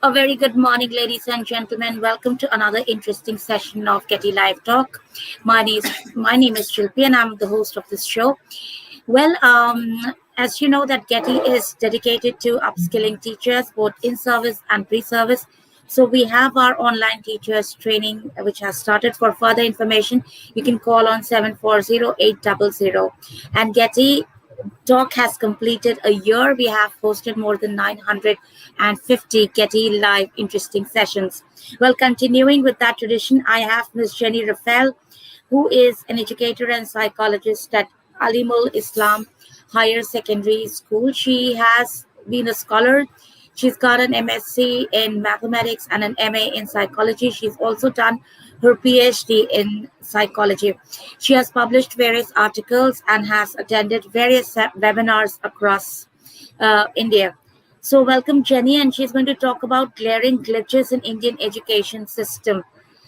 A very good morning, ladies and gentlemen. Welcome to another interesting session of GETI Live Talk. My name is Shilpi, and I'm the host of this show. As you know, that GETI is dedicated to upskilling teachers, both in service and pre-service. So we have our online teachers training, which has started. For further information, you can call on 740-800. And GETI Talk has completed a year. We have hosted more than 950 Getty live interesting sessions. Well, continuing with that tradition, I have Ms. Jeny Rapheal, who is an educator and psychologist at Alimul Islam Higher Secondary School. She has been a scholar. She's got an MSc in mathematics and an MA in psychology. She's also done her PhD in psychology. She has published various articles and has attended various webinars across India. So, welcome, Jeny, and she's going to talk about glaring glitches in Indian education system.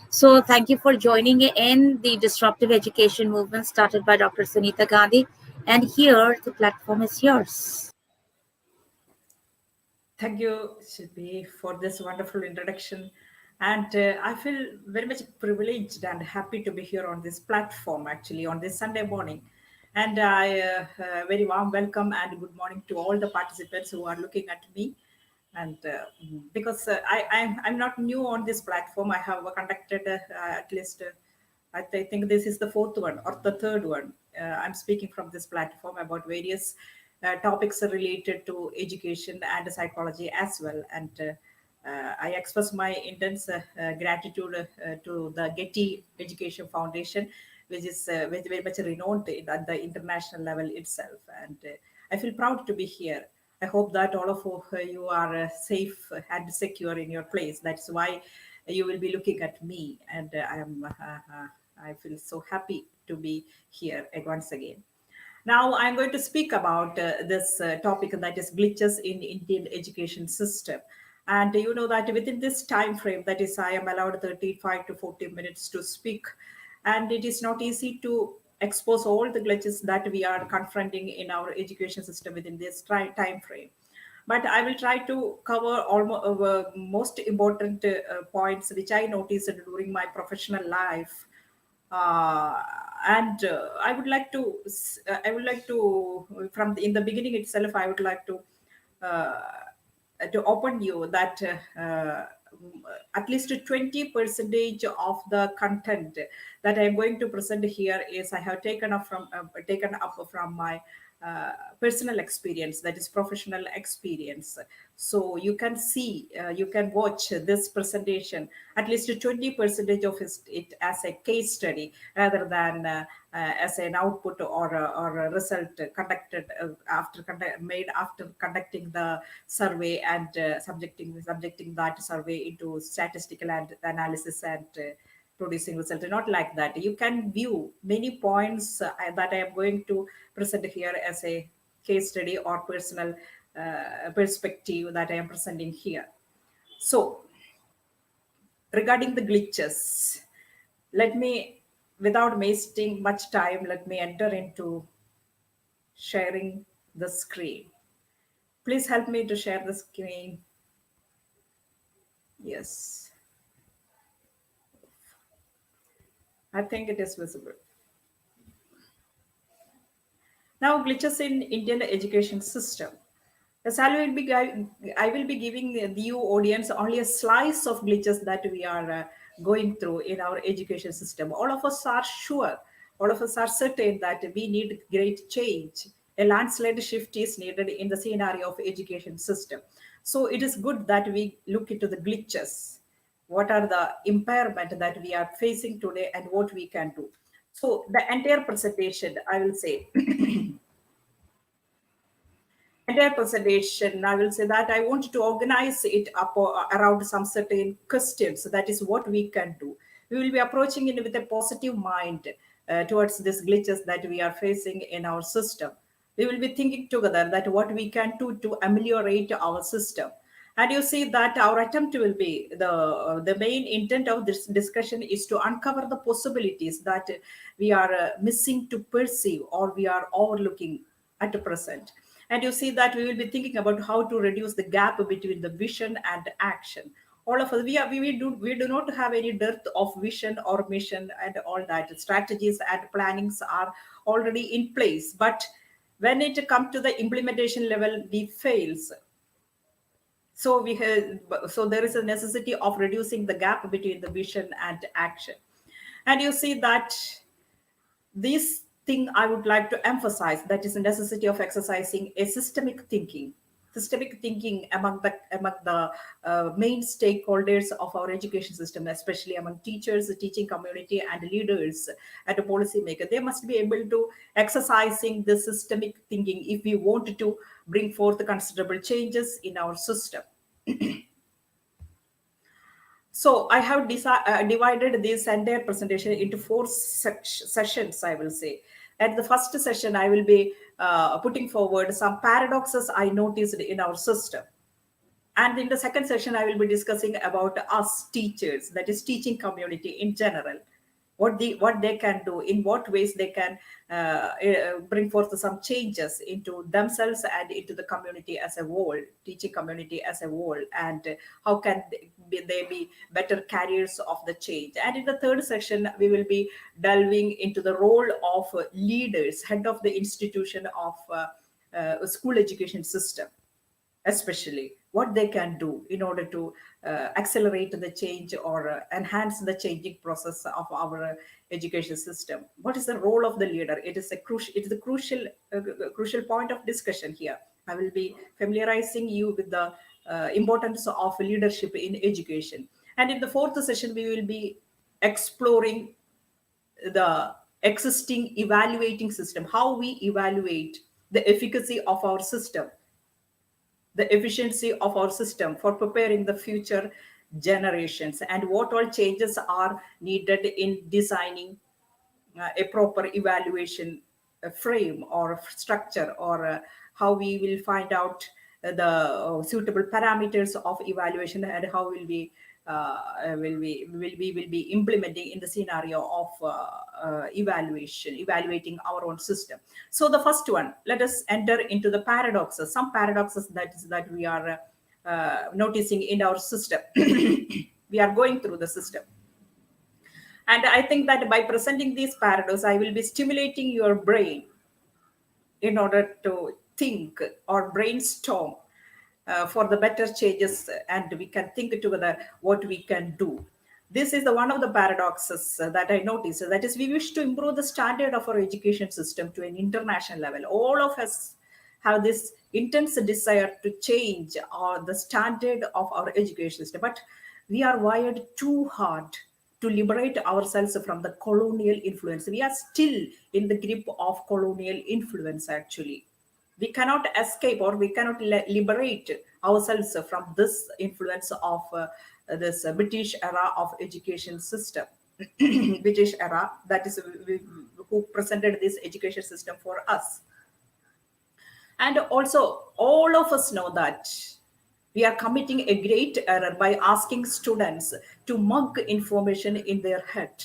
So, thank you for joining in the Disruptive Education Movement started by Dr. Sunita Gandhi. And here, the platform is yours. Thank you, Shilpi, for this wonderful introduction. And I feel very much privileged and happy to be here on this platform, actually, on this Sunday morning. And I very warm welcome and good morning to all the participants who are looking at me. And because I'm not new on this platform, I have conducted at least, think this is the fourth one or the third one. I'm speaking from this platform about various topics related to education and psychology as well. And I express my intense gratitude to the Getty Education Foundation, which is very much renowned at the international level itself. And I feel proud to be here. I hope that all of you are safe and secure in your place. That's why you will be looking at me, and I feel so happy to be here once again. Now I'm going to speak about this topic, that is glitches in Indian education system. And you know that within this time frame, that is, I am allowed 35 to 40 minutes to speak, and it is not easy to expose all the glitches that we are confronting in our education system within this time frame. But I will try to cover almost most important points which I noticed during my professional life. And I would like to from in the beginning itself, I would like uh, to open you that at least 20 percentage of the content that I'm going to present here is I have taken up from my personal experience, that is professional experience. So you can see, you can watch this presentation, at least 20 percentage of it as a case study rather than as an output or a result conducted made after conducting the survey and subjecting that survey into statistical and analysis and producing result. Not like that. You can view many points that I am going to present here as a case study or personal perspective that I am presenting here. So, regarding the glitches, let me, without wasting much time, let me enter into sharing the screen. Please help me to share the screen. Yes, I think it is visible. Now, glitches in Indian education system. Yes, I will be giving the you audience only a slice of glitches that we are going through in our education system. All of us are sure, all of us are certain that we need great change. A landslide shift is needed in the scenario of education system. So it is good that we look into the glitches. What are the impairment that we are facing today and what we can do? So the entire presentation, I will say, entire presentation, I will say that I want to organize it up around some certain questions. So that is what we can do. We will be approaching it with a positive mind towards these glitches that we are facing in our system. We will be thinking together that what we can do to ameliorate our system. And you see that our attempt will be the main intent of this discussion is to uncover the possibilities that we are missing to perceive or we are overlooking at the present. And you see that we will be thinking about how to reduce the gap between the vision and action. All of us, we do not have any dearth of vision or mission and all that. Strategies and plannings are already in place, but when it comes to the implementation level, we fails. So we have, so there is a necessity of reducing the gap between the vision and action. And you see that this thing I would like to emphasize, that is the necessity of exercising a systemic thinking among the main stakeholders of our education system, especially among teachers, the teaching community, and leaders and the policymaker. They must be able to exercising the systemic thinking if we want to bring forth considerable changes in our system. So I have divided this entire presentation into four sessions, I will say. At the first session, I will be putting forward some paradoxes I noticed in our system. And in the second session, I will be discussing about us teachers, that is teaching community in general, what they can do, in what ways they can bring forth some changes into themselves and into the community as a whole, teaching community as a whole, and how can they be better carriers of the change. And in the third session, we will be delving into the role of leaders, head of the institution of school education system, especially what they can do in order to accelerate the change or enhance the changing process of our education system. What is the role of the leader? It is a crucial point of discussion here. I will be familiarizing you with the importance of leadership in education. And in the fourth session, we will be exploring the existing evaluating system, how we evaluate the efficacy of our system, the efficiency of our system for preparing the future generations, and what all changes are needed in designing a proper evaluation frame or structure, or how we will find out the suitable parameters of evaluation, and how will be implementing in the scenario of evaluating our own system. So the first one, let us enter into the paradoxes, some paradoxes that we are noticing in our system. We are going through the system. And I think that by presenting these paradoxes, I will be stimulating your brain in order to think or brainstorm for the better changes, and we can think together what we can do. This is the one of the paradoxes that I noticed. That is, we wish to improve the standard of our education system to an international level. All of us have this intense desire to change the standard of our education system, but we are wired too hard to liberate ourselves from the colonial influence. We are still in the grip of colonial influence, actually. We cannot escape, or we cannot liberate ourselves from this influence of this British era of education system. British era, that is who presented this education system for us. And also, all of us know that we are committing a great error by asking students to mug information in their head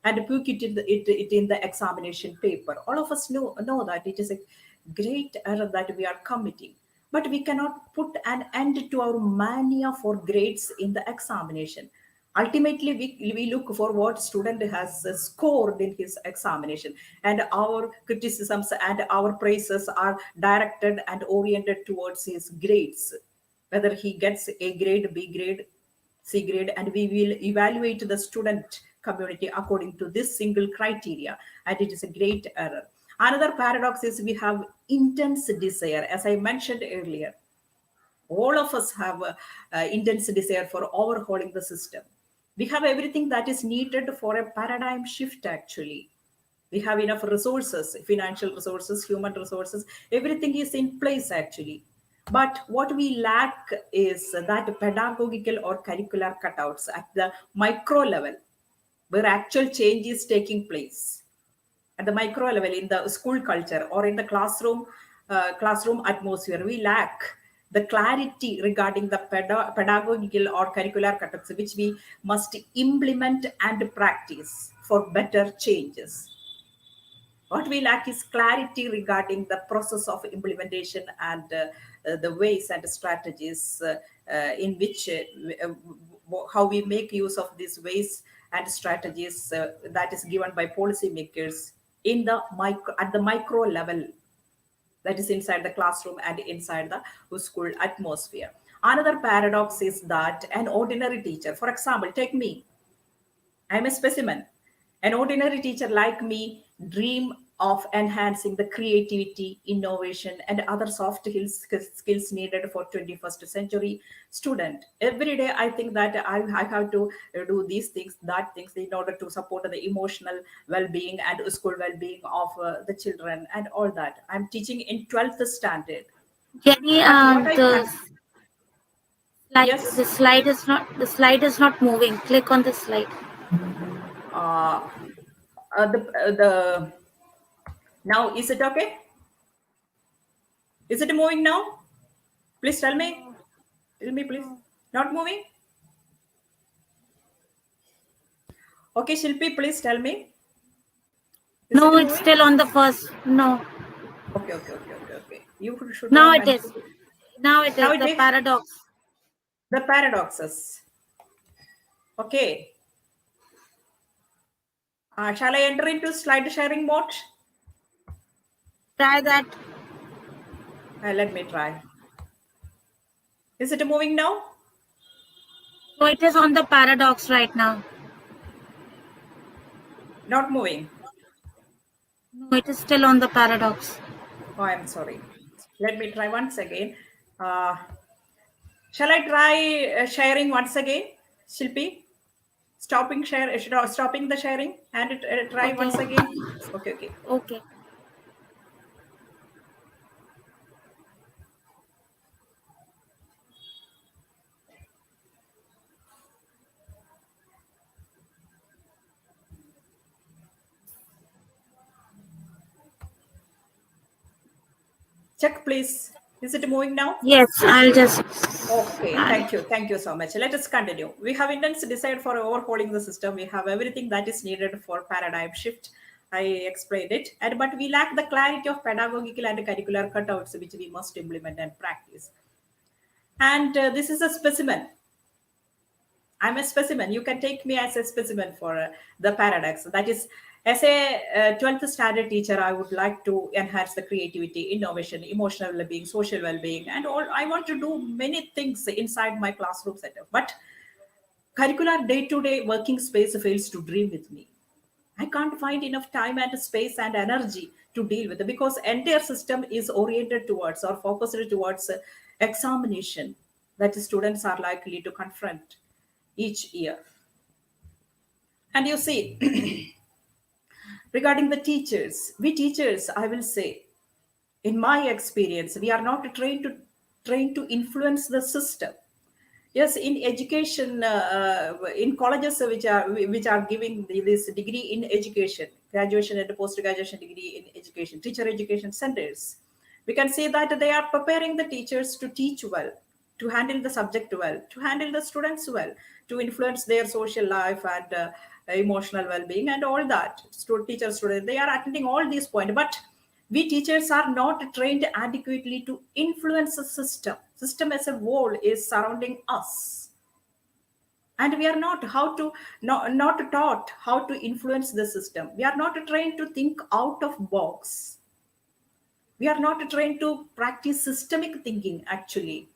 and put it in the examination paper. All of us know that it is a great error that we are committing. But we cannot put an end to our mania for grades in the examination. Ultimately, we look for what student has scored in his examination, and our criticisms and our praises are directed and oriented towards his grades, whether he gets A grade, B grade, C grade, and we will evaluate the student community according to this single criteria, and it is a great error. Another paradox is we have intense desire, as I mentioned earlier. All of us have intense desire for overhauling the system. We have everything that is needed for a paradigm shift, actually. We have enough resources, financial resources, human resources, everything is in place, actually. But what we lack is that pedagogical or curricular cutouts at the micro level, where actual change is taking place at the micro level in the school culture or in the classroom atmosphere. We lack the clarity regarding the pedagogical or curricular cutouts, which we must implement and practice for better changes. What we lack is clarity regarding the process of implementation and the ways and strategies in which how we make use of these ways and strategies that is given by policymakers in the micro at the micro level, that is inside the classroom and inside the school atmosphere. Another paradox is that an ordinary teacher, for example, take me, I'm a specimen. An ordinary teacher like me dream of enhancing the creativity, innovation, and other soft skills needed for 21st century student. Every day, I think that I have to do these things, that things, in order to support the emotional well-being and school well-being of the children and all that. I'm teaching in 12th standard, Jenny, but what I the can, slide, yes, the slide is not moving. Click on the slide. uh, the now is it okay? Is it moving now? Please tell me. No, Tell me, please. no, Not moving? Okay, Shilpi, please tell me. Is no, it it's moving? still on the first. No, Okay, okay, okay, okay, okay. You should now have it is. mentioned. Now it Now is it the is paradox. the paradoxes. Okay. Shall I enter into slide sharing mode? Try that. Let me try. Is it moving now? So it is on the paradox right now. Not moving. No, it is still on the paradox. Oh, I'm sorry. Let me try once again. Uh, shall I try sharing once again, Shilpi? Stopping the sharing and try Okay. once again. Okay, okay. Okay. Check, please. Is it moving now? Yes, I'll just Okay, add it. thank you so much. Let us continue. We have intents decided for overhauling the system. We have everything that is needed for paradigm shift. I explained it, and but we lack the clarity of pedagogical and curricular cutouts which we must implement and practice. And this is a specimen. I'm a specimen. You can take me as a specimen for the paradox. That is, as a 12th standard teacher, I would like to enhance the creativity, innovation, emotional well-being, social well-being, and all. I want to do many things inside my classroom setup. But curricular day-to-day working space fails to dream with me. I can't find enough time and space and energy to deal with it because entire system is oriented towards or focused towards examination that students are likely to confront each year. And you see, regarding the teachers, we teachers, I will say, in my experience, we are not trained to influence the system. Yes, in education, in colleges which are giving this degree in education, graduation and post graduation degree in education, teacher education centers, we can see that they are preparing the teachers to teach well, to handle the subject well, to handle the students well, to influence their social life and emotional well-being and all that. Teacher student, they are attending all these points, but we teachers are not trained adequately to influence the system as a whole is surrounding us, and we are not taught how to influence the system. We are not trained to think out of box. We are not trained to practice systemic thinking actually.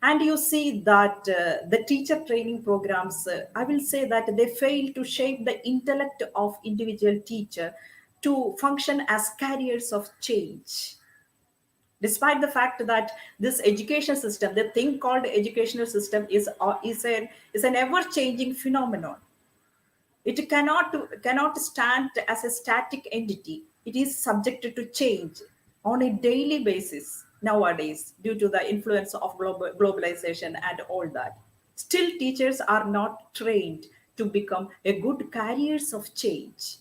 And you see that the teacher training programs, I will say that they fail to shape the intellect of individual teacher to function as carriers of change, despite the fact that this education system, the thing called educational system, is an ever changing phenomenon. It cannot stand as a static entity. It is subjected to change on a daily basis nowadays due to the influence of globalization and all that. Still, teachers are not trained to become a good carriers of change,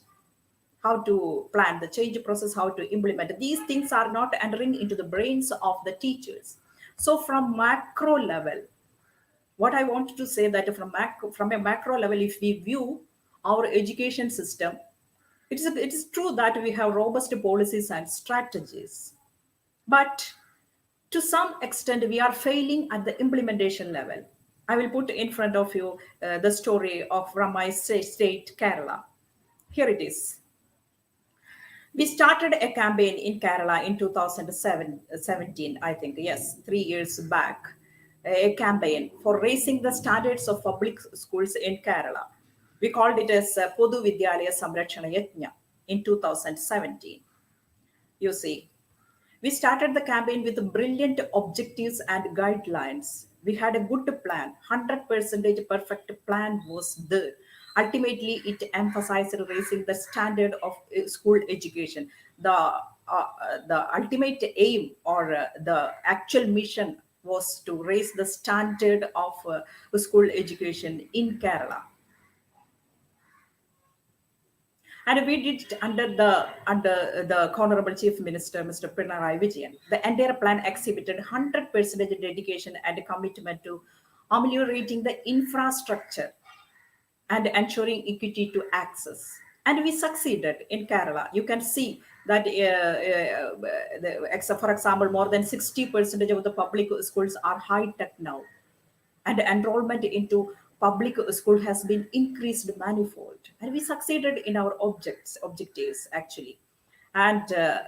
how to plan the change process, how to implement. These things are not entering into the brains of the teachers. So, from macro level, what I want to say that from a macro level, if we view our education system, It is true that we have robust policies and strategies, but to some extent we are failing at the implementation level. I will put in front of you the story of from my state, Kerala. Here it is. We started a campaign in Kerala in 2017, I think, yes, 3 years back, a campaign for raising the standards of public schools in Kerala. We called it as Podu Vidyalaya Samrakshana Yajna in 2017. You see, we started the campaign with brilliant objectives and guidelines. We had a good plan, 100% perfect plan was there. Ultimately, it emphasized raising the standard of school education. The ultimate aim or the actual mission was to raise the standard of school education in Kerala. And we did it under the Honorable Chief Minister, Mr. Pinarayi Vijayan. The entire plan exhibited 100% dedication and commitment to ameliorating the infrastructure and ensuring equity to access. And we succeeded in Kerala. You can see that, for example, more than 60% of the public schools are high tech now, and enrollment into public school has been increased manifold, and we succeeded in our objectives actually. And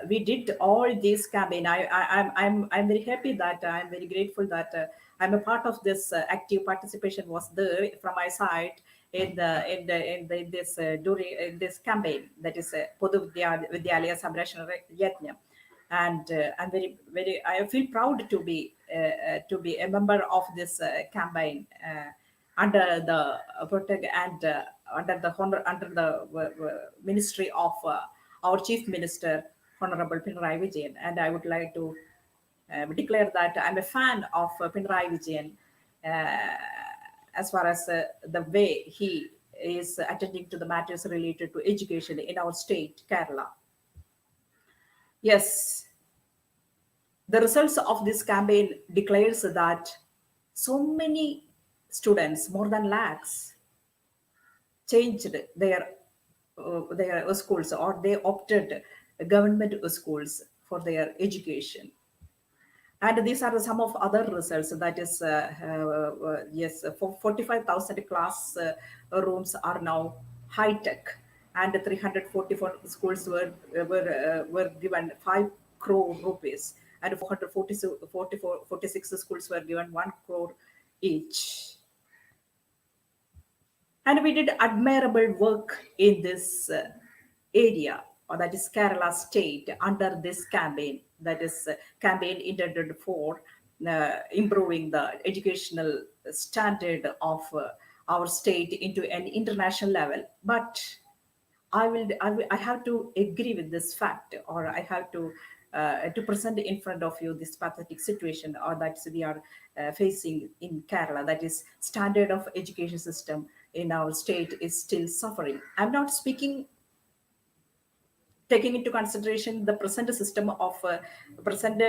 we did all this campaign. I'm very happy that I'm very grateful that I'm a part of this active participation was there from my side in this during in this campaign, that is Podu Vidyalaya Samrashana Yajna. And I'm very I feel proud to be a member of this campaign under the protect and under the ministry of our chief minister, Honorable Pinarayi Vijayan. And I would like to declare that I'm a fan of Pinarayi Vijayan, uh, as far as the way he is attending to the matters related to education in our state, Kerala. Yes, the results of this campaign declares that so many students, more than lakhs, changed their schools, or they opted government schools for their education. And these are some of other results. That is, yes, for 45,000 class rooms are now high tech, and 344 schools were given 5 crore rupees, and 446 schools were given 1 crore each. And we did admirable work in this area, or that is Kerala state, under this campaign, that is campaign intended for improving the educational standard of our state into an international level. But I have to agree with this fact, or I have to present in front of you this pathetic situation, or that we are facing in Kerala. That is, standard of education system in our state is still suffering. I'm not speaking taking into consideration the present system of present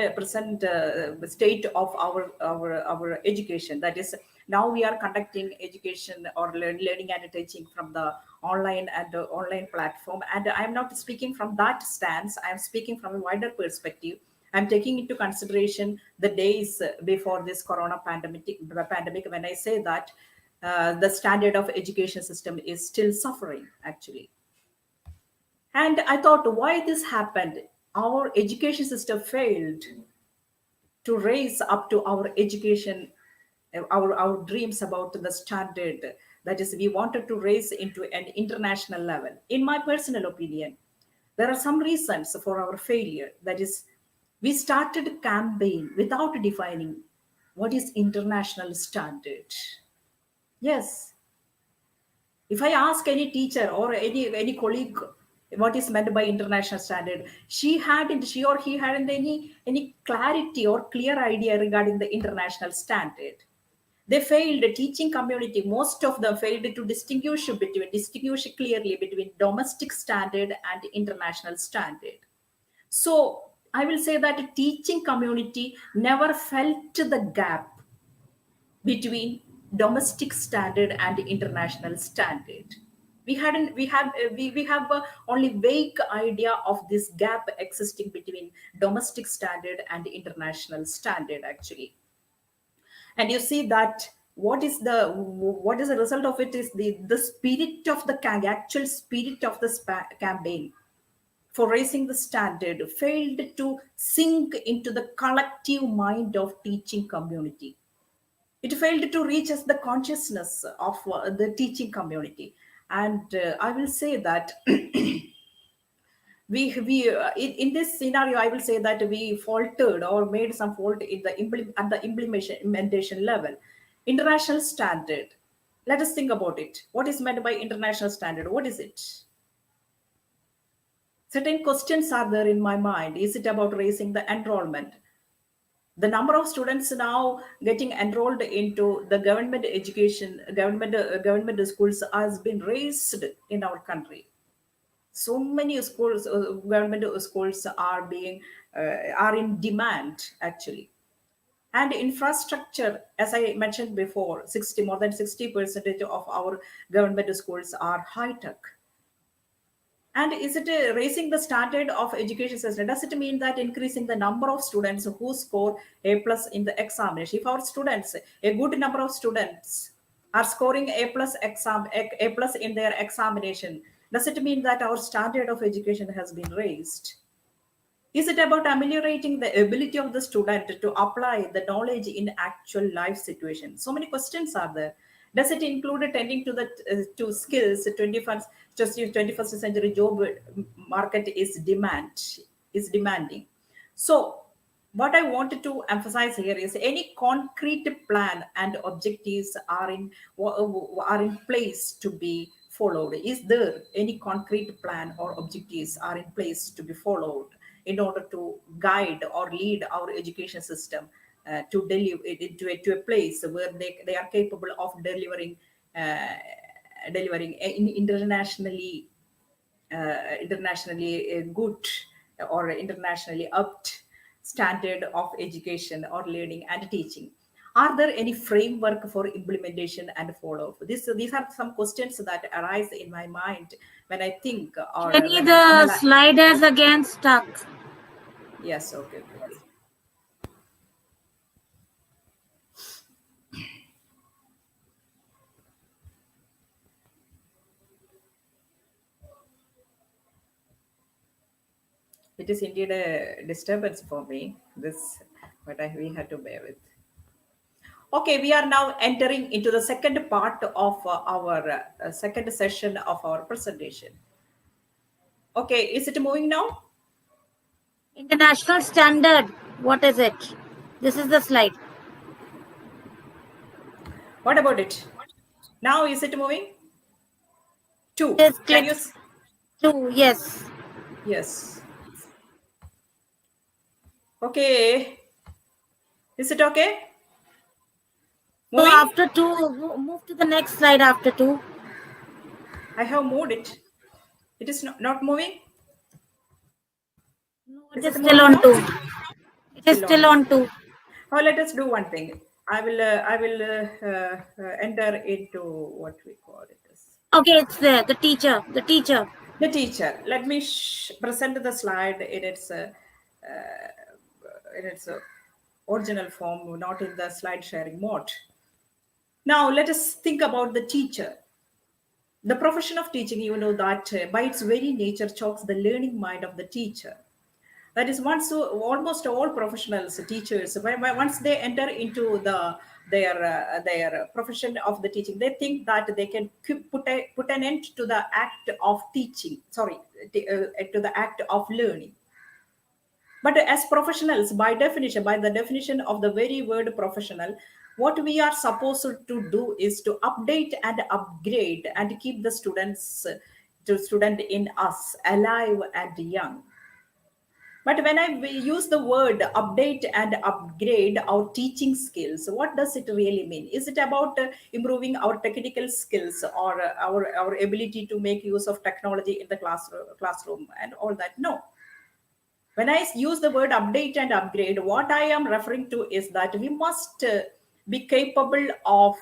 state of our education. That is, now we are conducting education or learning and teaching from the online and online platform. And I'm not speaking from that stance, I'm speaking from a wider perspective. I'm taking into consideration the days before this corona pandemic when I say that the standard of education system is still suffering actually. And I thought, why this happened? Our education system failed to raise up to our education, our dreams about the standard. That is, we wanted to raise into an international level. In my personal opinion, there are some reasons for our failure. That is, we started a campaign without defining what is international standard. Yes, if I ask any teacher or any colleague what is meant by international standard, she or he hadn't any clarity or clear idea regarding the international standard. They failed, the teaching community, most of them failed to distinguish clearly between domestic standard and international standard. So I will say that the teaching community never felt the gap between domestic standard and international standard. We have only vague idea of this gap existing between domestic standard and international standard actually. And you see that what is the result of it is the spirit of the actual spirit of the campaign for raising the standard failed to sink into the collective mind of teaching community. It failed to reach us the consciousness of the teaching community. And I will say that in this scenario, I will say that we faltered or made some fault in the at the implementation level. International standard. Let us think about it. What is meant by international standard? What is it? Certain questions are there in my mind. Is it about raising the enrollment? The number of students now getting enrolled into the government education, government schools has been raised in our country. So many schools, government schools are being are in demand actually. And infrastructure, as I mentioned before, 60 more than 60% of our government schools are high tech. And is it raising the standard of education system? Does it mean that increasing the number of students who score A plus in the examination? If our students, a good number of students are scoring A plus A plus in their examination, does it mean that our standard of education has been raised? Is it about ameliorating the ability of the student to apply the knowledge in actual life situations? So many questions are there. Does it include tending to the to skills? 21st century job market is demanding. So what I wanted to emphasize here is any concrete plan and objectives are in place to be followed. Is there any concrete plan or objectives are in place to be followed in order to guide or lead our education system to deliver it to a place where they are capable of uh, delivering internationally good or internationally upped standard of education or learning and teaching? Are there any framework for implementation and follow-up? These are some questions that arise in my mind when I think or Jenny, when I the analyze. slide is again stuck. Yes, okay, okay, okay. It is indeed a disturbance for me, this, but we had to bear with. Okay, we are now entering into the second part of our second session of our presentation. Okay, is it moving now? International standard. What is it? This is the slide. What about it? Now is it moving? It Two. is Can you? clicked to yes. Yes. Okay. Is it okay? So Moving? after two, move to the next slide after two. I have moved it. It is not moving. No, it Is is it still moving on now? two. It is Still on still two. on two. Oh, let us do one thing. I will enter into what we call it as Okay, it's there. The teacher. The teacher. the teacher. Let me present the slide in its original form, not in the slide sharing mode. Now, let us think about the teacher. The profession of teaching, you know that by its very nature chokes the learning mind of the teacher. That is once so almost all professionals, teachers, once they enter into their profession of the teaching, they think that they can put an end to the act of teaching. Sorry, to the act of learning. But as professionals, by the definition of the very word professional, what we are supposed to do is to update and upgrade and keep the student in us alive and young. But when we use the word update and upgrade our teaching skills, what does it really mean? Is it about improving our technical skills or our ability to make use of technology in the classroom and all that? No. When I use the word update and upgrade, what I am referring to is that we must be capable of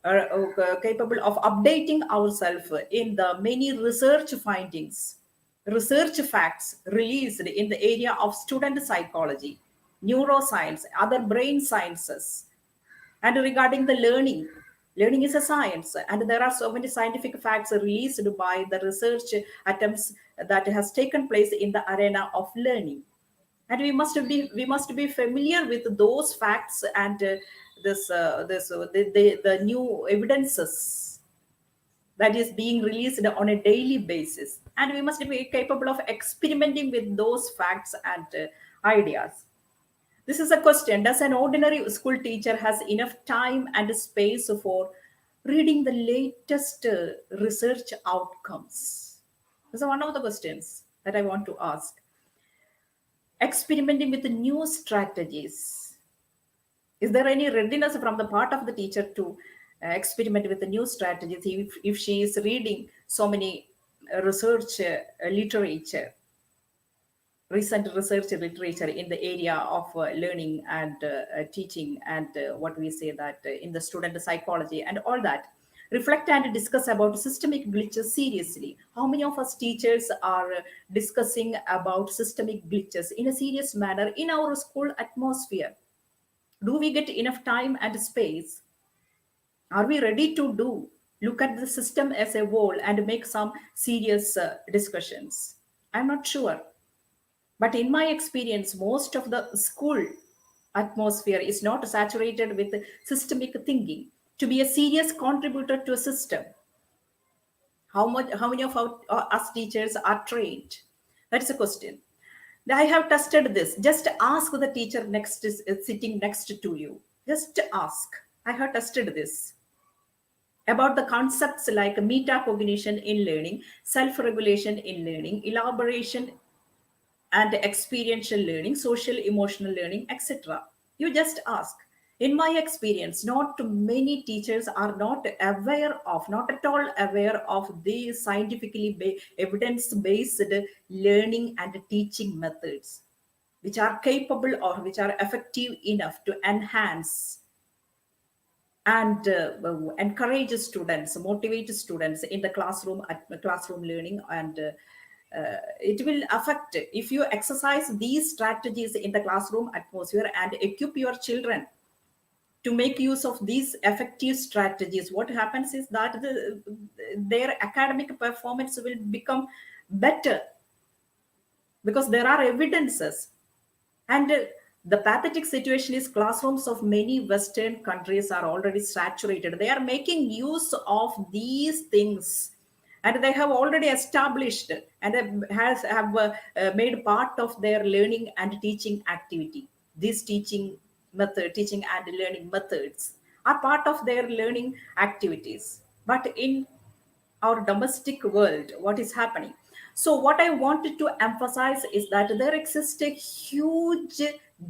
capable of updating ourselves in the many research findings, research facts released in the area of student psychology, neuroscience, other brain sciences, and regarding the learning is a science, and there are so many scientific facts released by the research attempts that has taken place in the arena of learning. And we must be familiar with those facts and the new evidences that is being released on a daily basis, and we must be capable of experimenting with those facts and ideas. This is a question: does an ordinary school teacher has enough time and space for reading the latest research outcomes? This is one of the questions that I want to ask. Experimenting with the new strategies. Is there any readiness from the part of the teacher to experiment with the new strategies if she is reading so many research literature, recent research literature in the area of learning and teaching, and what we say that in the student psychology and all that? Reflect and discuss about systemic glitches seriously. How many of us teachers are discussing about systemic glitches in a serious manner in our school atmosphere? Do we get enough time and space? Are we ready to do look at the system as a whole and make some serious discussions? I'm not sure. But in my experience, most of the school atmosphere is not saturated with systemic thinking to be a serious contributor to a system. How many of us teachers are trained? That is a question. I have tested this. Just ask the teacher next is sitting next to you. Just ask. I have tested this about the concepts like metacognition in learning, self-regulation in learning, elaboration and experiential learning, social emotional learning, etc. You just ask. In my experience, not many teachers are not aware of, not at all aware of these scientifically evidence based learning and teaching methods, which are capable or which are effective enough to enhance and encourage students, motivate students in the classroom, at classroom learning, and it will affect if you exercise these strategies in the classroom atmosphere and equip your children to make use of these effective strategies. What happens is that their academic performance will become better because there are evidences. And the pathetic situation is classrooms of many Western countries are already saturated. They are making use of these things, and they have already established and have made part of their learning and teaching activity. These teaching and learning methods are part of their learning activities. But in our domestic world, what is happening? So what I wanted to emphasize is that there exists a huge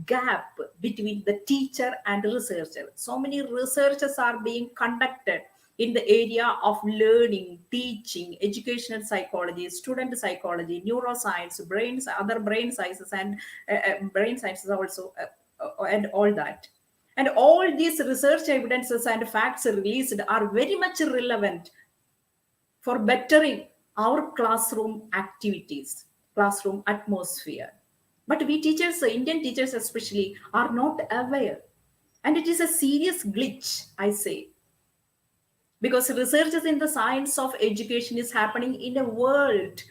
gap between the teacher and researcher. So many researches are being conducted in the area of learning, teaching, educational psychology, student psychology, neuroscience, brains, other brain sciences, and brain sciences also, and all that. And all these research evidences and facts released are very much relevant for bettering our classroom activities, classroom atmosphere. But we teachers, Indian teachers especially, are not aware. And it is a serious glitch, I say, because research in the science of education is happening in a world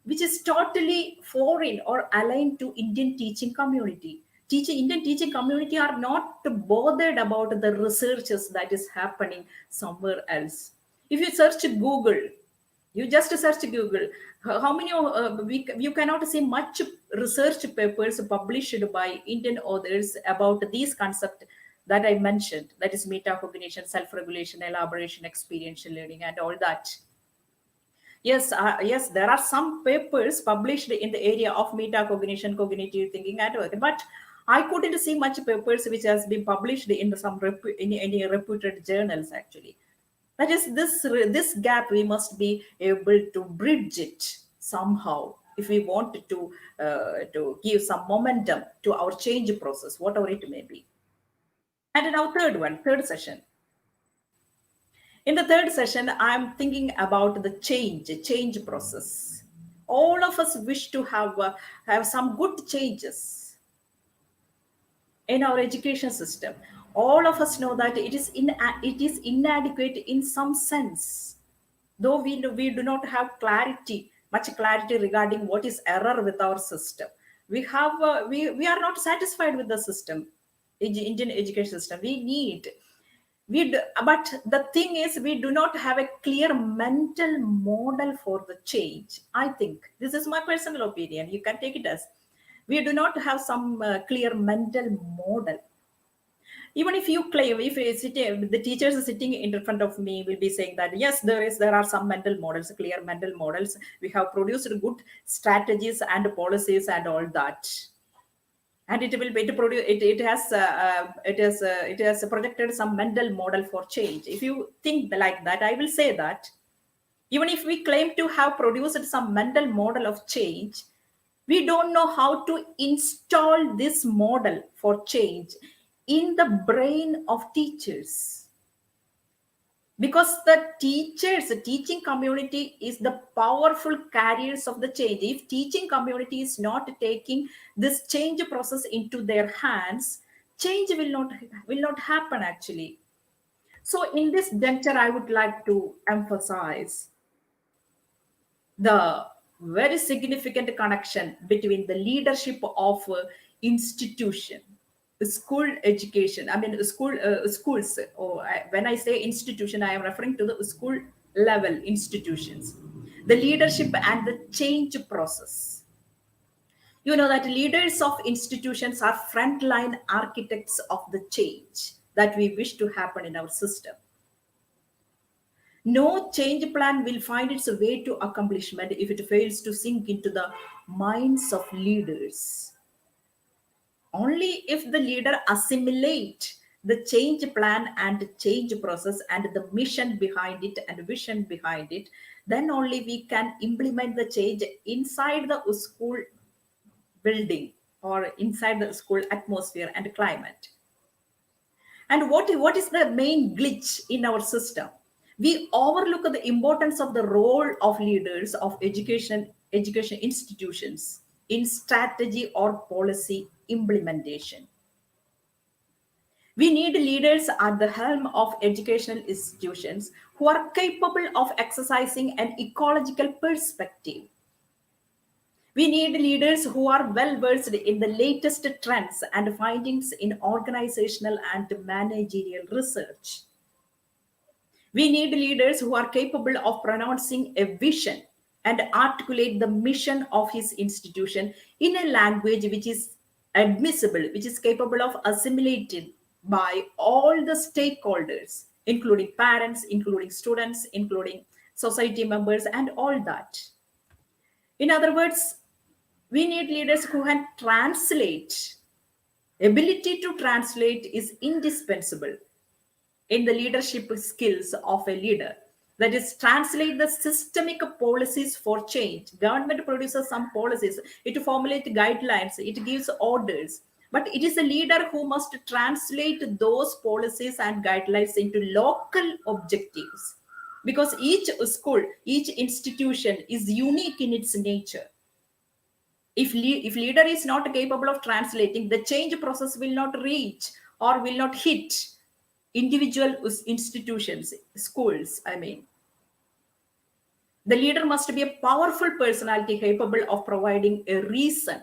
which is totally foreign or aligned to Indian teaching community. Indian teaching community are not bothered about the researches that is happening somewhere else. If you search Google, you just search Google, how many you cannot see much research papers published by Indian authors about these concepts that I mentioned, that is metacognition, self-regulation, elaboration, experiential learning, and all that. Yes, there are some papers published in the area of metacognition, cognitive thinking, and work, but I couldn't see much papers which has been published in in any reputed journals actually. That is this gap we must be able to bridge it somehow if we want to give some momentum to our change process, whatever it may be. And now third session. In the third session, I'm thinking about the change process. All of us wish to have some good changes in our education system. All of us know that it is inadequate in some sense, though we do not have much clarity regarding what is error with our system. We are not satisfied with the system, Indian education system. But the thing is, we do not have a clear mental model for the change. I think this is my personal opinion. You can take it as, we do not have some clear mental model. Even if you claim, if the teachers sitting in front of me will be saying that yes, there are some mental models, clear mental models. We have produced good strategies and policies and all that, and it will be to produce it has projected some mental model for change. If you think like that, I will say that even if we claim to have produced some mental model of change, we don't know how to install this model for change in the brain of teachers, because the teaching community is the powerful carriers of the change. If teaching community is not taking this change process into their hands, change will not happen actually. So in this juncture, I would like to emphasize the very significant connection between the leadership of institution, school education, I mean schools, or when I say institution, I am referring to the school level institutions, the leadership and the change process. You know that leaders of institutions are frontline architects of the change that we wish to happen in our system. No change plan will find its way to accomplishment if it fails to sink into the minds of leaders. Only if the leader assimilate the change plan and change process and the mission behind it and vision behind it, then only we can implement the change inside the school building or inside the school atmosphere and climate. And what is the main glitch in our system? We overlook the importance of the role of leaders of education institutions in strategy or policy implementation. We need leaders at the helm of educational institutions who are capable of exercising an ecological perspective. We need leaders who are well versed in the latest trends and findings in organizational and managerial research. We need leaders who are capable of pronouncing a vision and articulate the mission of his institution in a language which is admissible, which is capable of assimilated by all the stakeholders, including parents, including students, including society members, and all that. In other words, we need leaders who can translate. Ability to translate is indispensable in the leadership skills of a leader. That is, translate the systemic policies for change. Government produces some policies, it formulates guidelines, it gives orders. But it is a leader who must translate those policies and guidelines into local objectives. Because each school, each institution is unique in its nature. If leader is not capable of translating, the change process will not reach or will not hit individual institutions, schools, I mean. The leader must be a powerful personality capable of providing a reason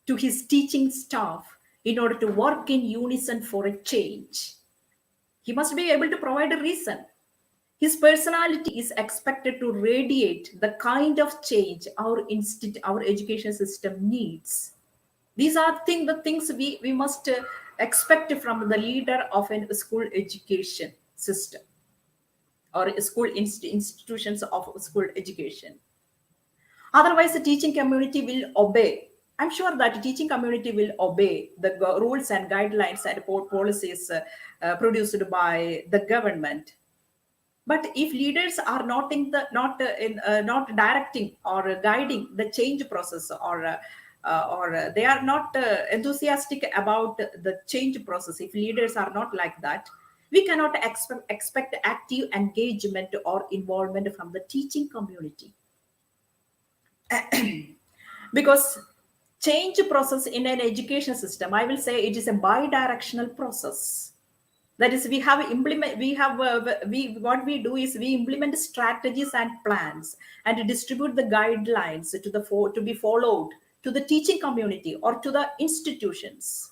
to his teaching staff in order to work in unison for a change. He must be able to provide a reason. His personality is expected to radiate the kind of change our education system needs. These are the things we must expect from the leader of a school education system or a school institutions of school education. Otherwise, the teaching community will obey. I'm sure that the teaching community will obey the rules and guidelines and policies produced by the government. But if leaders are not directing or guiding the change process, or they are not enthusiastic about the change process, if leaders are not like that, We cannot expect active engagement or involvement from the teaching community, because change process in an education system, I will say it is a bi-directional process. That is, we have implement we have we what we do is we implement strategies and plans and distribute the guidelines to be followed to the teaching community or to the institutions.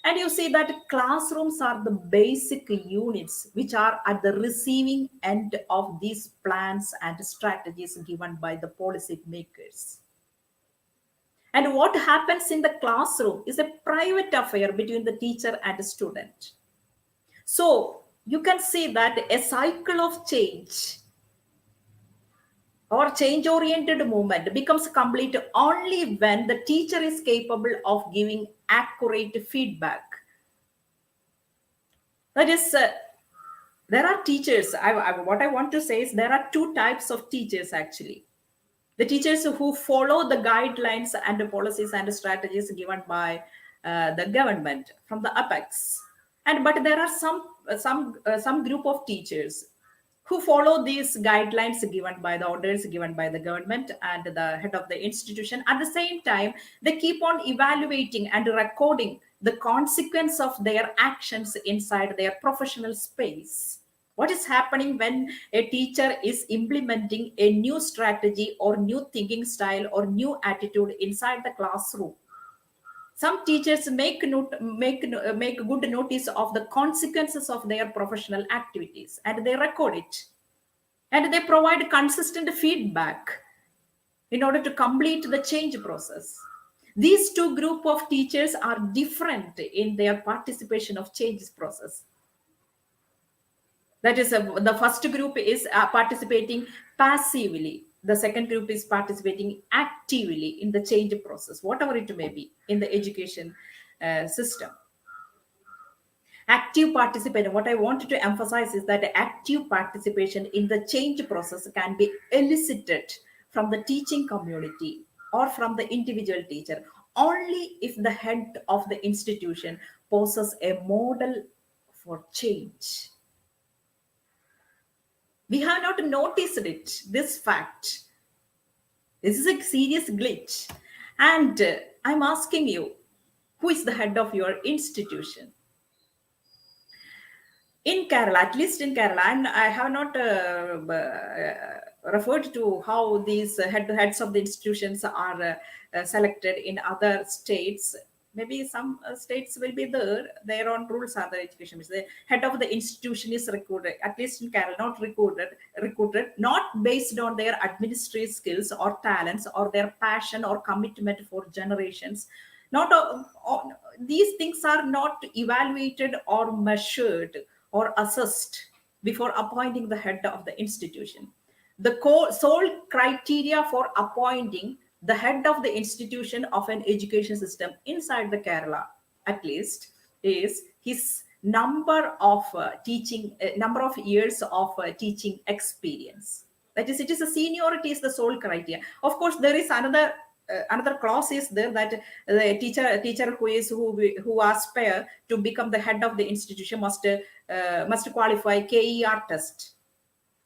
And you see that classrooms are the basic units which are at the receiving end of these plans and strategies given by the policy makers. And what happens in the classroom is a private affair between the teacher and the student. So you can see that a cycle of change or change oriented movement becomes complete only when the teacher is capable of giving accurate feedback. That is, there are teachers. What I want to say is there are two types of teachers actually. The teachers who follow the guidelines and the policies and the strategies given by the government from the apex, and but there are some group of teachers who follow these guidelines given by the orders given by the government and the head of the institution. At the same time, they keep on evaluating and recording the consequence of their actions inside their professional space. What is happening when a teacher is implementing a new strategy or new thinking style or new attitude inside the classroom? Some teachers make good notice of the consequences of their professional activities and they record it, and they provide consistent feedback in order to complete the change process. These two group of teachers are different in their participation of change process. That is, the first group is participating passively. The second group is participating actively in the change process, whatever it may be in the education system. Active participation, what I want to emphasize is that active participation in the change process can be elicited from the teaching community or from the individual teacher only if the head of the institution poses a model for change. We have not noticed it, this fact. This is a serious glitch. And I'm asking you, who is the head of your institution? In Kerala, at least in Kerala, and I have not referred to how these heads of the institutions are selected in other states. Maybe some states will be there. Their own rules are the education. The head of the institution is recruited, at least in Kerala, not recruited, not based on their administrative skills or talents or their passion or commitment for generations. Not these things are not evaluated or measured or assessed before appointing the head of the institution. The sole criteria for appointing the head of the institution of an education system inside the Kerala, at least, is his number of number of years of teaching experience. That is, it is a seniority is the sole criteria. Of course, there is another clause is there that the teacher who aspire to become the head of the institution must qualify KER test.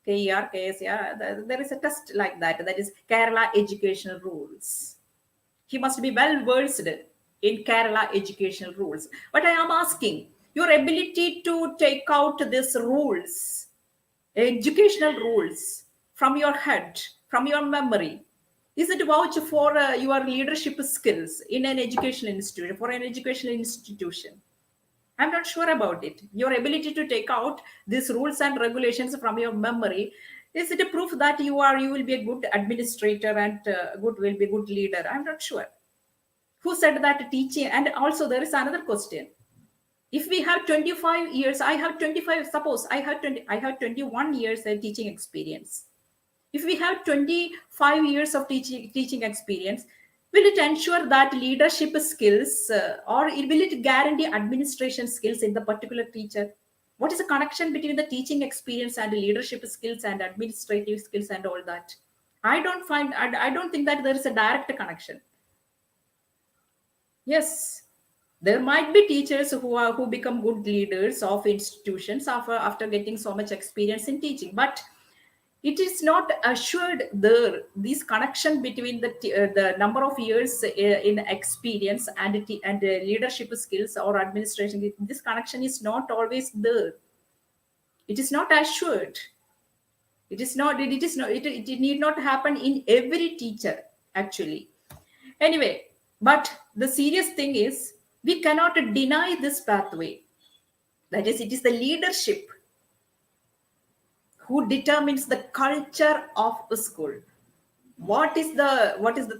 KER, KSER, there is a test like that. That is Kerala educational rules. He must be well versed in Kerala educational rules. But I am asking, your ability to take out these rules, educational rules, from your head, from your memory, is it vouch for your leadership skills in an educational institution, for an educational institution? I'm not sure about it. Your ability to take out these rules and regulations from your memory, is it a proof that you will be a good administrator and will be a good leader? I'm not sure. Who said that teaching? And also there is another question. If we have 25 years, I have 25. Suppose I have 21 years of teaching experience. If we have 25 years of teaching experience, will it ensure that leadership skills or will it guarantee administration skills in the particular teacher? What is the connection between the teaching experience and leadership skills and administrative skills and all that? I don't think that there is a direct connection. Yes, There might be teachers who become good leaders of institutions after getting so much experience in teaching, but it is not assured there this connection between the number of years in experience and leadership skills or administration. This connection is not always there. It is not assured. It need not happen in every teacher actually. Anyway, but the serious thing is we cannot deny this pathway. That is, it is the leadership who determines the culture of a school. What is the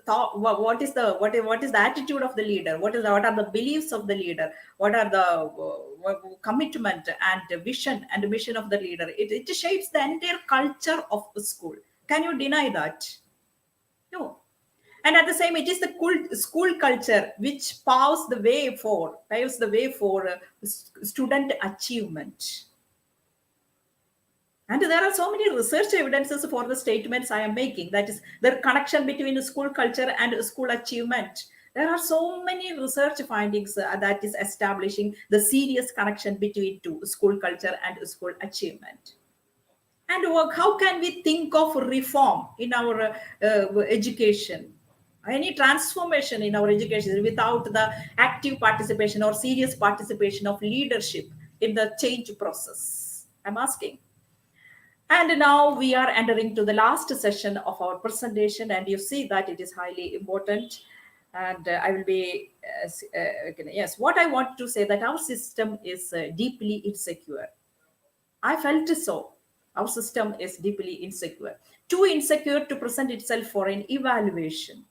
thought, what is the attitude of the leader, what are the beliefs of the leader, what are the commitment and vision and mission of the leader. It shapes the entire culture of a school. Can you deny that? No. And at the same, it is the school culture which paves the way for student achievement. And there are so many research evidences for the statements I am making. That is the connection between school culture and school achievement. There are so many research findings that is establishing the serious connection between school culture and school achievement. And how can we think of reform in our education? Any transformation in our education without the active participation or serious participation of leadership in the change process? I'm asking. And now we are entering to the last session of our presentation, and you see that it is highly important. And I will be, yes, what I want to say that our system is deeply insecure. I felt so. Our system is deeply insecure, too insecure to present itself for an evaluation.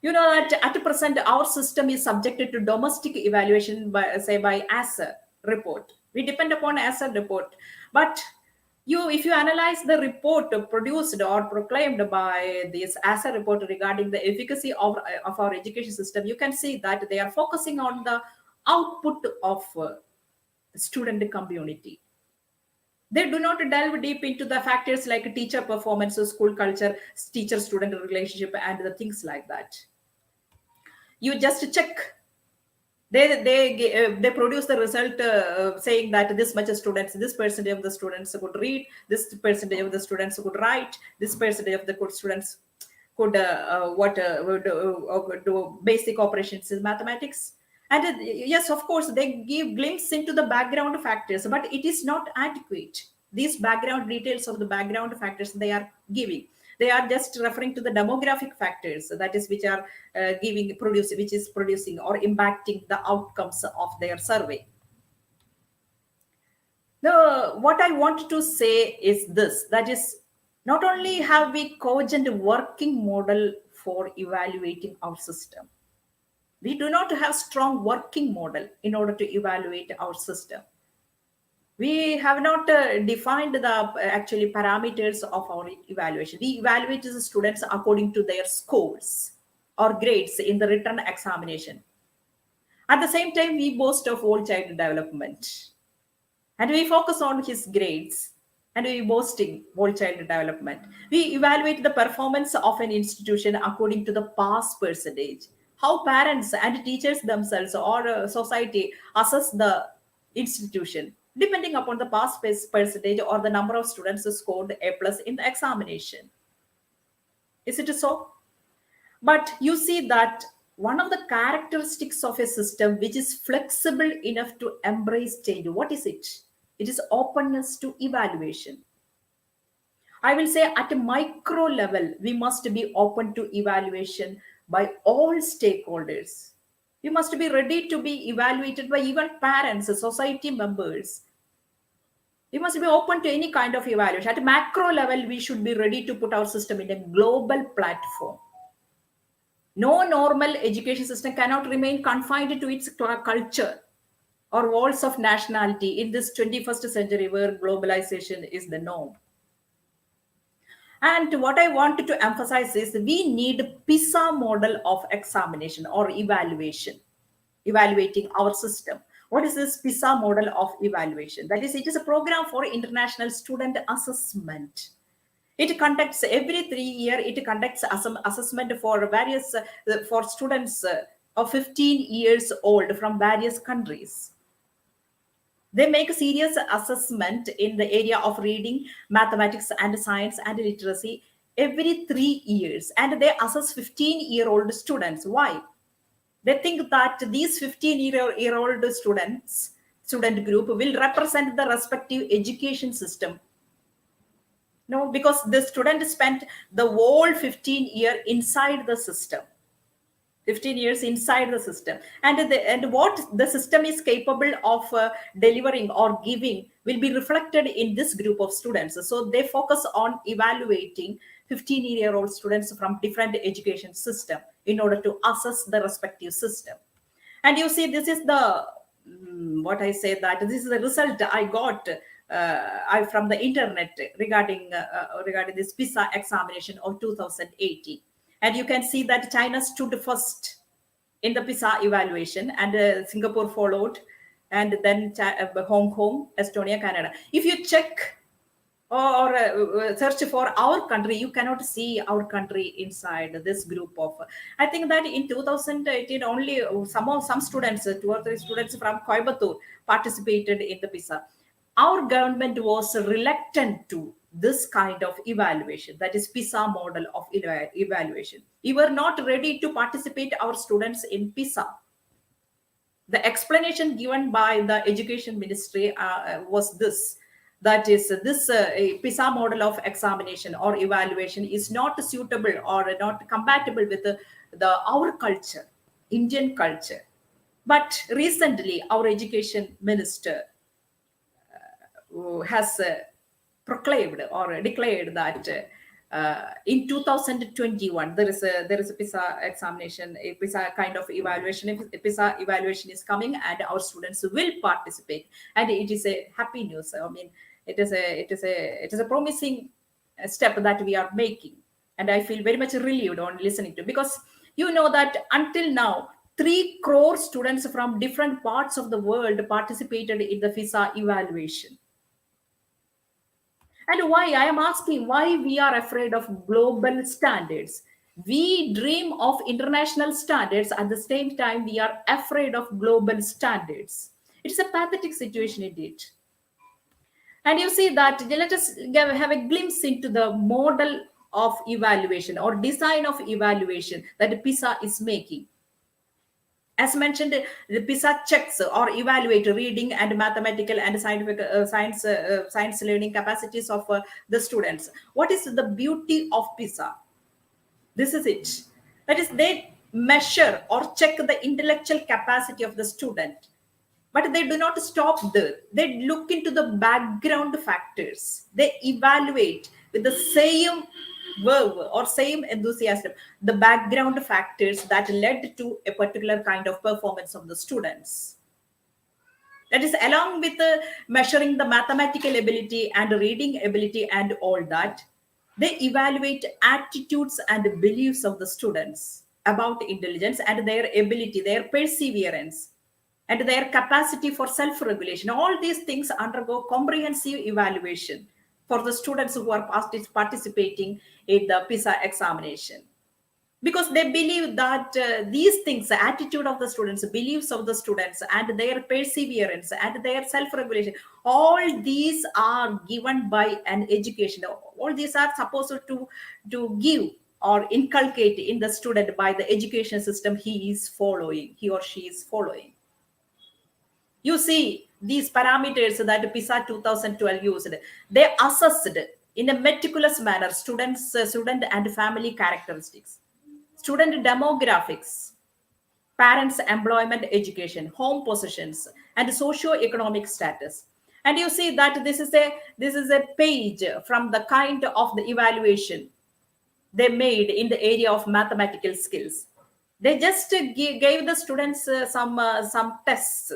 You know that at present our system is subjected to domestic evaluation by, say, by ASA report. We depend upon ASA report, but if you analyze the report produced or proclaimed by this ASA report regarding the efficacy of our education system, you can see that they are focusing on the output of student community. They do not delve deep into the factors like teacher performance, school culture, teacher student relationship, and the things like that. You just check. They produce the result saying that this much of students, this percentage of the students could read, this percentage of the students could write, this percentage of the students could do basic operations in mathematics. And yes, of course, they give glimpse into the background factors, but it is not adequate. These background details of the background factors they are giving, they are just referring to the demographic factors, that is, which are which is producing or impacting the outcomes of their survey. What I want to say is this: that is, not only have we cogent working model for evaluating our system, we do not have strong working model in order to evaluate our system. We have not defined the actually parameters of our evaluation. We evaluate the students according to their scores or grades in the written examination. At the same time, we boast of whole child development, and we focus on his grades, and we boasting whole child development. We evaluate the performance of an institution according to the pass percentage. How parents and teachers themselves or society assess the institution depending upon the pass percentage or the number of students who scored A plus in the examination. Is it so? But you see that one of the characteristics of a system which is flexible enough to embrace change, what is it? It is openness to evaluation. I will say at a micro level, we must be open to evaluation by all stakeholders. We must be ready to be evaluated by even parents, society members. We must be open to any kind of evaluation. At a macro level, we should be ready to put our system in a global platform. No normal education system cannot remain confined to its culture or walls of nationality in this 21st century where globalization is the norm. And what I wanted to emphasize is we need PISA model of examination or evaluation, evaluating our system. What is this PISA model of evaluation? That is, it is a program for international student assessment. It conducts every 3 years. It conducts assessment for various for students of 15 years old from various countries. They make a serious assessment in the area of reading, mathematics, and science and literacy every 3 years. And they assess 15-year-old students. Why? They think that these 15-year-old student group will represent the respective education system. No, because the student spent the whole 15 year inside the system. 15 years inside the system, and what the system is capable of delivering or giving will be reflected in this group of students. So they focus on evaluating 15-year-old students from different education system in order to assess the respective system. And you see, this is the what I say, that this is the result I got I from the internet regarding this PISA examination of 2018. And you can see that China stood first in the PISA evaluation, and Singapore followed, and then Hong Kong, Estonia, Canada. If you check or search for our country, you cannot see our country inside this group of. I think that in 2018 only some students, 2 or 3 students from Coimbatore participated in the PISA. Our government was reluctant to this kind of evaluation, that is PISA model of evaluation. We were not ready to participate our students in PISA. The explanation given by the education ministry was this, that is this PISA model of examination or evaluation is not suitable or not compatible with our culture, Indian culture. But recently our education minister has proclaimed or declared that in 2021 there is a PISA examination, a PISA kind of evaluation. A PISA evaluation is coming, and our students will participate, and it is a happy news. I mean, it is a promising step that we are making, and I feel very much relieved on listening to, because you know that until now 3 crore students from different parts of the world participated in the PISA evaluation. And why? I am asking why we are afraid of global standards. We dream of international standards, at the same time, we are afraid of global standards. It's a pathetic situation indeed. And you see that, let us have a glimpse into the model of evaluation or design of evaluation that PISA is making. As mentioned, the PISA checks or evaluate reading and mathematical and scientific science learning capacities of the students. What is the beauty of PISA? This is it. That is, they measure or check the intellectual capacity of the student, but they do not stop there. They look into the background factors. They evaluate with the same verve or same enthusiasm the background factors that led to a particular kind of performance of the students. That is, along with measuring the mathematical ability and reading ability and all that, they evaluate attitudes and beliefs of the students about intelligence and their ability, their perseverance, and their capacity for self-regulation. All these things undergo comprehensive evaluation for the students who are participating in the PISA examination, because they believe that these things, the attitude of the students, beliefs of the students, and their perseverance and their self-regulation, all these are given by an education. All these are supposed to give or inculcate in the student by the education system he or she is following. You see, these parameters that PISA 2012 used, they assessed in a meticulous manner student and family characteristics, student demographics, parents' employment, education, home positions, and socio-economic status. And you see that this is a page from the kind of the evaluation they made in the area of mathematical skills. They just gave the students some tests,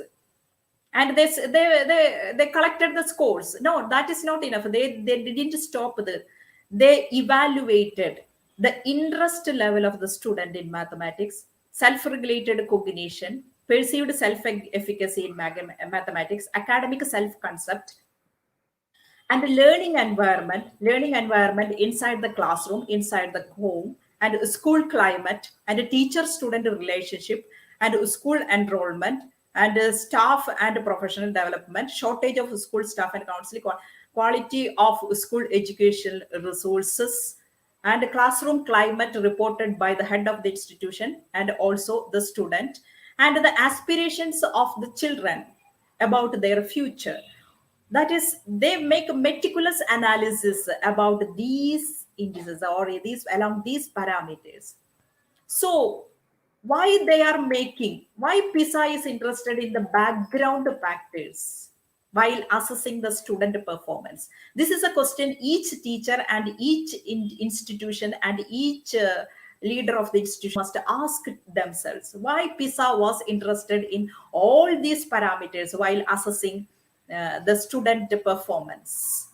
and they collected the scores. No, that is not enough. They didn't stop there. They evaluated the interest level of the student in mathematics, self-regulated cognition, perceived self-efficacy in mathematics, academic self-concept, and learning environment inside the classroom, inside the home, and school climate, and teacher-student relationship, and school enrollment, and staff and professional development, shortage of school staff and counseling, quality of school educational resources, and classroom climate reported by the head of the institution and also the student, and the aspirations of the children about their future. That is, they make meticulous analysis about these indices or these along these parameters. So why they are making, why PISA is interested in the background factors while assessing the student performance? This is a question each teacher and each institution and each leader of the institution must ask themselves. Why PISA was interested in all these parameters while assessing the student performance?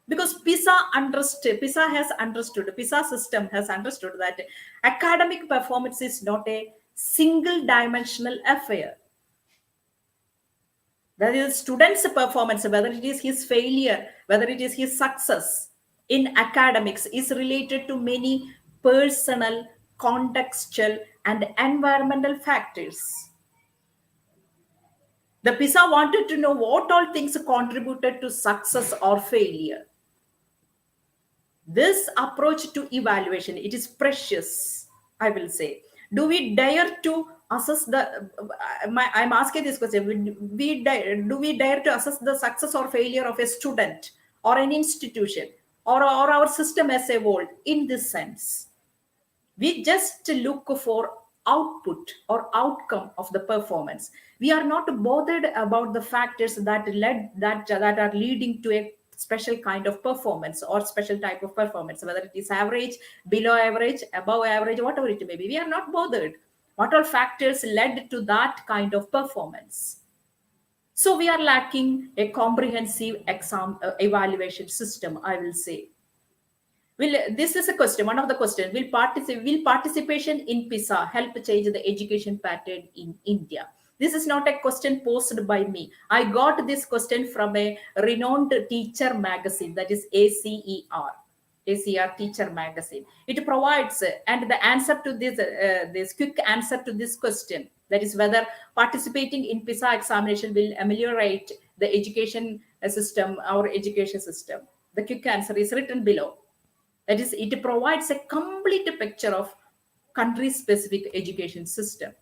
Because PISA system has understood that academic performance is not a single dimensional affair. That is, student's performance, whether it is his failure, whether it is his success in academics, is related to many personal, contextual, and environmental factors. The PISA wanted to know what all things contributed to success or failure. This approach to evaluation, it is precious, I will say. Do we dare to assess the I'm asking this question, do we dare to assess the success or failure of a student or an institution or our system as a whole in this sense? We just look for output or outcome of the performance. We are not bothered about the factors that are leading to a special kind of performance or special type of performance, whether it is average, below average, above average, whatever it may be. We are not bothered what all factors led to that kind of performance. So we are lacking a comprehensive exam evaluation system, I will say. Will this is a question, one of the questions. Will participation in PISA help change the education pattern in India? This is not a question posed by me. I got this question from a renowned teacher magazine, that is ACER Teacher Magazine. It provides and the answer to this quick answer to this question, that is whether participating in PISA examination will ameliorate the education system, our education system. The quick answer is written below. That is, it provides a complete picture of country-specific education system.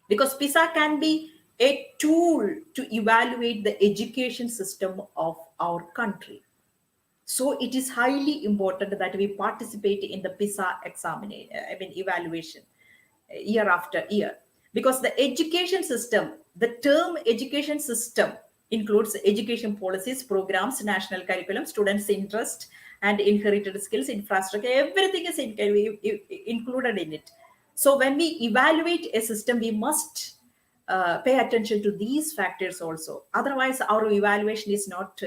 Because PISA can be a tool to evaluate the education system of our country. So it is highly important that we participate in the PISA evaluation year after year. Because the education system, the term education system includes education policies, programs, national curriculum, students' interest, and inherited skills, infrastructure, everything is included in it. So when we evaluate a system, we must pay attention to these factors also. Otherwise, our evaluation is not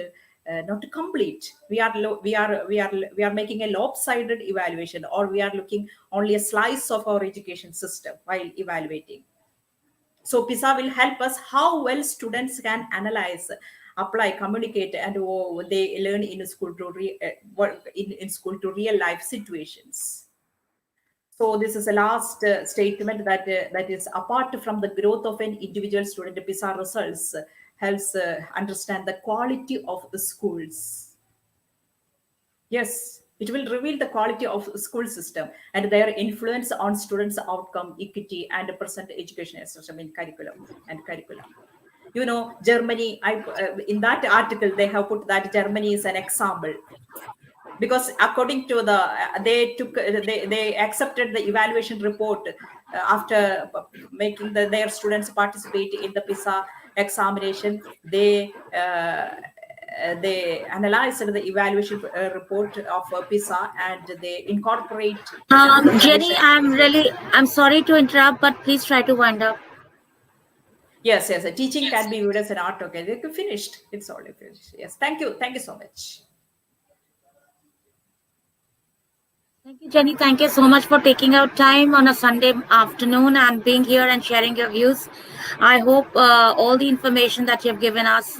complete. We are making a lopsided evaluation, or we are looking only a slice of our education system while evaluating. So PISA will help us how well students can analyze, apply, communicate, and they learn in school to in school to real life situations. So this is a last statement that is, apart from the growth of an individual student, PISA results helps understand the quality of the schools. Yes, it will reveal the quality of school system and their influence on students' outcome, equity, and present education system in curriculum. You know, Germany. In that article they have put that Germany is an example, because according to the they accepted the evaluation report after making their students participate in the PISA examination. They analyzed the evaluation report of PISA, and they incorporate the Jenny, suggestion. I'm sorry to interrupt, but please try to wind up. Yes, teaching can be viewed as an art. Okay, they finished. It's already finished. Yes, thank you so much. Thank you, Jenny. Thank you so much for taking out time on a Sunday afternoon and being here and sharing your views. I hope all the information that you've given us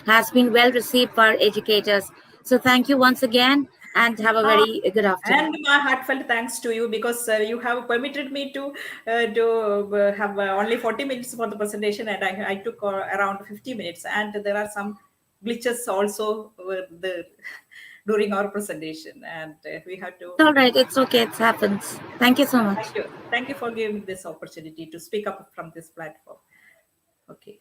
has been well received by educators. So thank you once again. and have a Ah, very good afternoon. and my heartfelt thanks to you because you have permitted me to have only 40 minutes for the presentation, and I took around 50 minutes. And there are some glitches also during our presentation, and we have to. It's all right. It's okay. It happens. Thank you so much. Thank you for giving this opportunity to speak up from this platform. Okay.